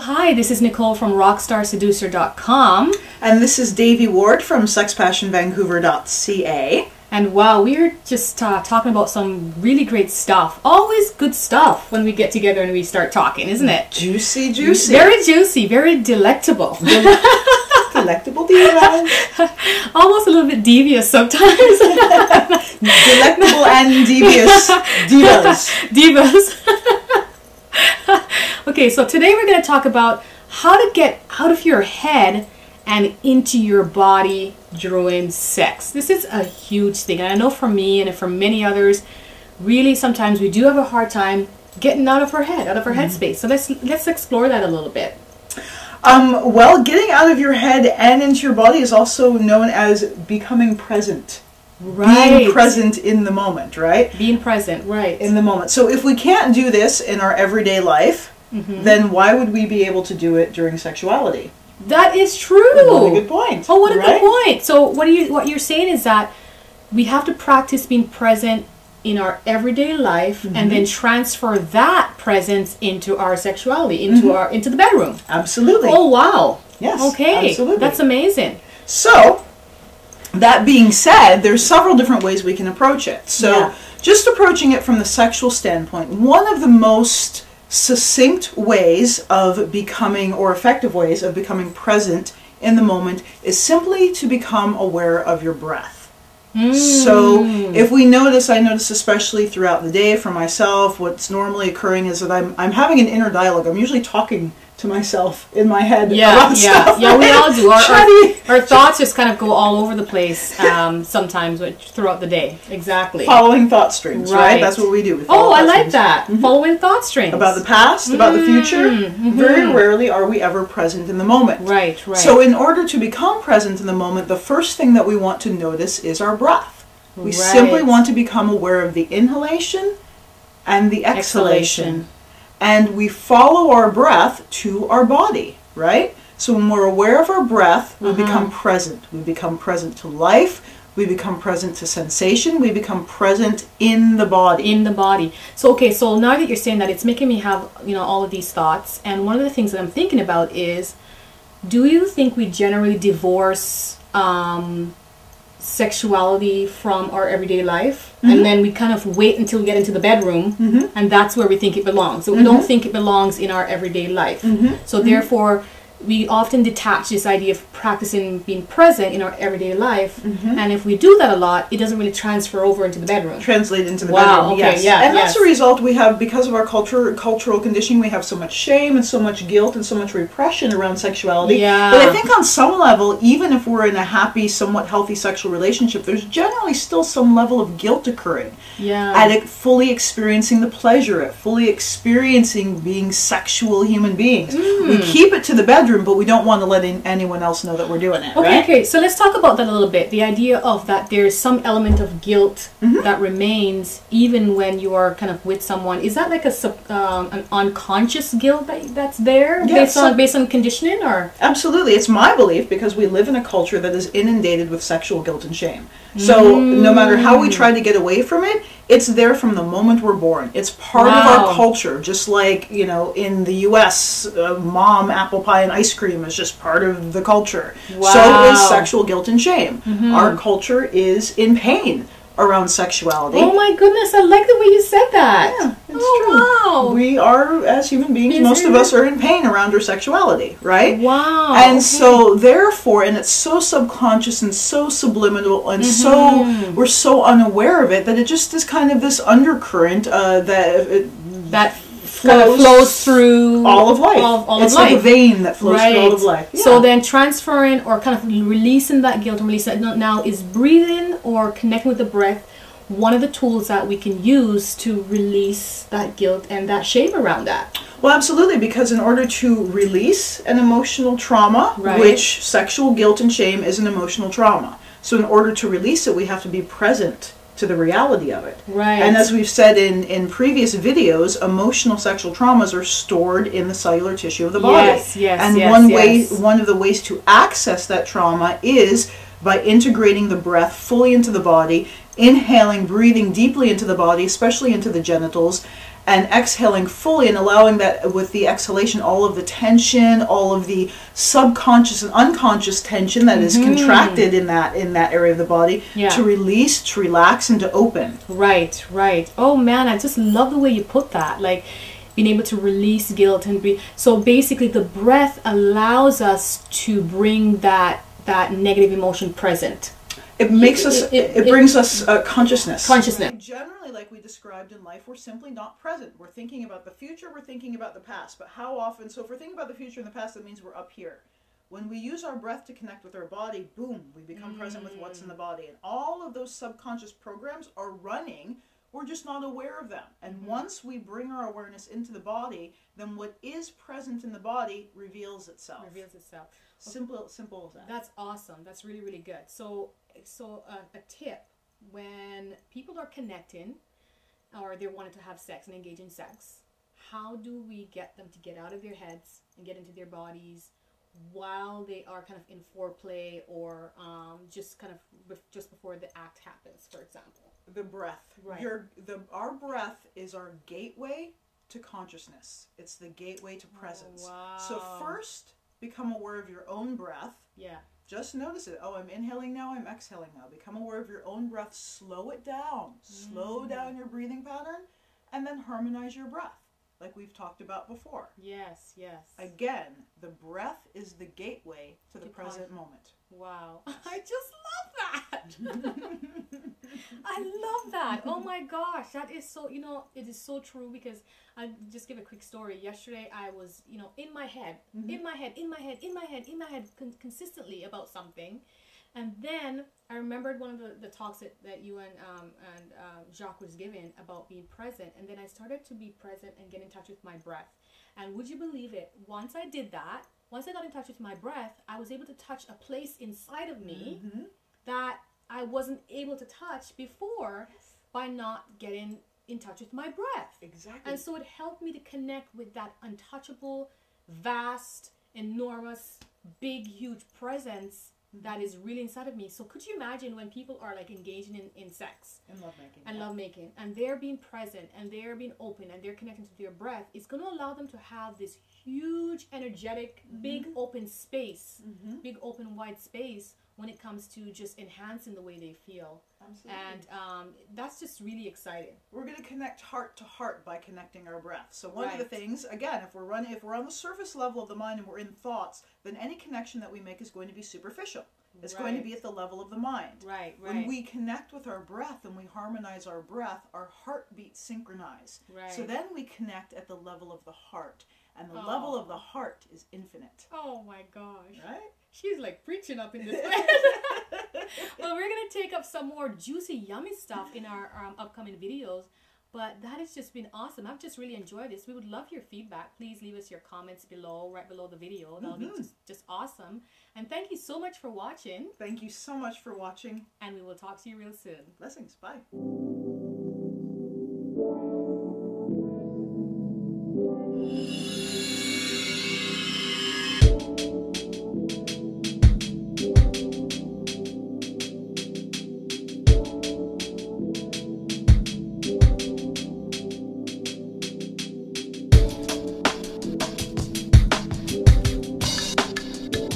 Hi, this is Nicole from rockstarseducer.com. And this is Devi Ward from sexpassionvancouver.ca. And wow, we're just talking about some really great stuff. Always good stuff when we get together and we start talking, isn't it? Juicy, juicy. Very juicy, very delectable. Delectable divas. Almost a little bit devious sometimes. Delectable and devious divas. Divas. Okay, so today we're going to talk about how to get out of your head and into your body during sex. This is a huge thing, and I know for me and for many others, really sometimes we do have a hard time getting out of our head, out of our headspace. So let's explore that a little bit. Well, getting out of your head and into your body is also known as becoming present. Right. Being present in the moment, right? Being present, right. In the moment. So if we can't do this in our everyday life, then why would we be able to do it during sexuality? That is true. What a good point. Oh, what a good point. So what you're saying is that we have to practice being present in our everyday life and then transfer that presence into our sexuality, into the bedroom. Absolutely. Oh, wow. Yes. Okay. Absolutely. That's amazing. So, that being said, there's several different ways we can approach it. So, just approaching it from the sexual standpoint, one of the most succinct ways of becoming, or effective ways of becoming present in the moment is simply to become aware of your breath. So if we notice, I notice especially throughout the day for myself, what's normally occurring is that I'm having an inner dialogue. I'm usually talking to myself in my head about stuff. Yeah, we all do. Our thoughts just kind of go all over the place sometimes throughout the day. Exactly. Following thought streams, right? That's what we do. Oh, I like that. Following thought streams. About the past, about the future. Very rarely are we ever present in the moment. Right, right. So in order to become present in the moment, the first thing that we want to notice is our breath. We simply want to become aware of the inhalation and the exhalation. And we follow our breath to our body, right? So when we're aware of our breath, we become present. We become present to life. We become present to sensation. We become present in the body. In the body. So, okay, so now that you're saying that, it's making me have, all of these thoughts. And one of the things that I'm thinking about is, do you think we generally divorce sexuality from our everyday life, and then we kind of wait until we get into the bedroom, and that's where we think it belongs. So we don't think it belongs in our everyday life. So therefore, we often detach this idea of practicing being present in our everyday life, and if we do that a lot, it doesn't really transfer over into the bedroom. Translate into the bedroom, okay, yes. Yeah, and that's a result we have, because of our cultural conditioning, we have so much shame and so much guilt and so much repression around sexuality. Yeah. But I think on some level, even if we're in a happy, somewhat healthy sexual relationship, there's generally still some level of guilt occurring. At it fully experiencing the pleasure, at fully experiencing being sexual human beings. We keep it to the bedroom, but we don't want to let anyone else know that we're doing it. Okay, so let's talk about that a little bit. The idea of that there's some element of guilt that remains even when you are kind of with someone. Is that like an unconscious guilt that's there based on conditioning, or? Absolutely, it's my belief, because we live in a culture that is inundated with sexual guilt and shame. So no matter how we try to get away from it, it's there from the moment we're born. It's part of our culture, just like, in the U.S., mom, apple pie, and ice cream is just part of the culture. So is sexual guilt and shame. Our culture is in pain around sexuality. Oh my goodness, I like the way you said that. Yeah, it's true. Wow. We are, as human beings, most of us are in pain around our sexuality, right? Wow. And so therefore, and it's so subconscious and so subliminal and so, we're so unaware of it that it just is kind of this undercurrent that flows through all of life. It's like a vein that flows through all of life. Yeah. So then transferring or kind of releasing that guilt and releasing that now is breathing or connecting with the breath one of the tools that we can use to release that guilt and that shame around that. Well, absolutely, because in order to release an emotional trauma, Right. which sexual guilt and shame is an emotional trauma. So in order to release it, we have to be present to the reality of it. Right. And as we've said in previous videos, emotional sexual traumas are stored in the cellular tissue of the body. Yes, yes, and yes, one of the ways to access that trauma is by integrating the breath fully into the body, inhaling, breathing deeply into the body, especially into the genitals, and exhaling fully and allowing that with the exhalation, all of the tension, all of the subconscious and unconscious tension that is contracted in that area of the body to release, to relax, and to open. Right, right. Oh man, I just love the way you put that. Like being able to release guilt and breathe. So basically the breath allows us to bring that negative emotion present. It makes us, it brings us consciousness. Consciousness. Generally, like we described in life, we're simply not present. We're thinking about the future, we're thinking about the past. But how often, so if we're thinking about the future and the past, that means we're up here. When we use our breath to connect with our body, boom, we become present with what's in the body. And all of those subconscious programs are running, we're just not aware of them. And once we bring our awareness into the body, then what is present in the body reveals itself. Reveals itself. Simple as that. That's awesome. That's really, really good. So a tip, when people are connecting or they're wanting to have sex and engage in sex, how do we get them to get out of their heads and get into their bodies while they are kind of in foreplay or just kind of just before the act happens, for example? The breath. Right. Our breath is our gateway to consciousness. It's the gateway to presence. Oh, wow. So first, become aware of your own breath. Yeah. Just notice it. Oh, I'm inhaling now, I'm exhaling now. Become aware of your own breath. Slow it down. Slow down your breathing pattern, and then harmonize your breath, like we've talked about before. Yes, yes. Again, the breath is the gateway to the present moment. Wow. I just love that. I love that. Oh my gosh. That is so, it is so true, because I just give a quick story. Yesterday I was, in my head, consistently about something. And then I remembered one of the talks that you and Jacques was giving about being present. And then I started to be present and get in touch with my breath. And would you believe it? Once I did that, once I got in touch with my breath, I was able to touch a place inside of me that I wasn't able to touch before by not getting in touch with my breath. Exactly. And so it helped me to connect with that untouchable, vast, enormous, big, huge presence that is really inside of me. So could you imagine when people are like engaging in sex and lovemaking, lovemaking, and they're being present and they're being open and they're connecting to their breath, it's going to allow them to have this huge, energetic, big open space, big open wide space when it comes to just enhancing the way they feel. Absolutely. And that's just really exciting. We're going to connect heart to heart by connecting our breath. So one of the things, again, if we're on the surface level of the mind and we're in thoughts, then any connection that we make is going to be superficial. It's going to be at the level of the mind. Right. When we connect with our breath and we harmonize our breath, our heartbeats synchronize. Right. So then we connect at the level of the heart. And the level of the heart is infinite. Oh my gosh. Right? She's like preaching up in this place. Well, we're going to take up some more juicy, yummy stuff in our upcoming videos. But that has just been awesome. I've just really enjoyed this. We would love your feedback. Please leave us your comments below, right below the video. That'll be just awesome. And thank you so much for watching. Thank you so much for watching. And we will talk to you real soon. Blessings. Bye.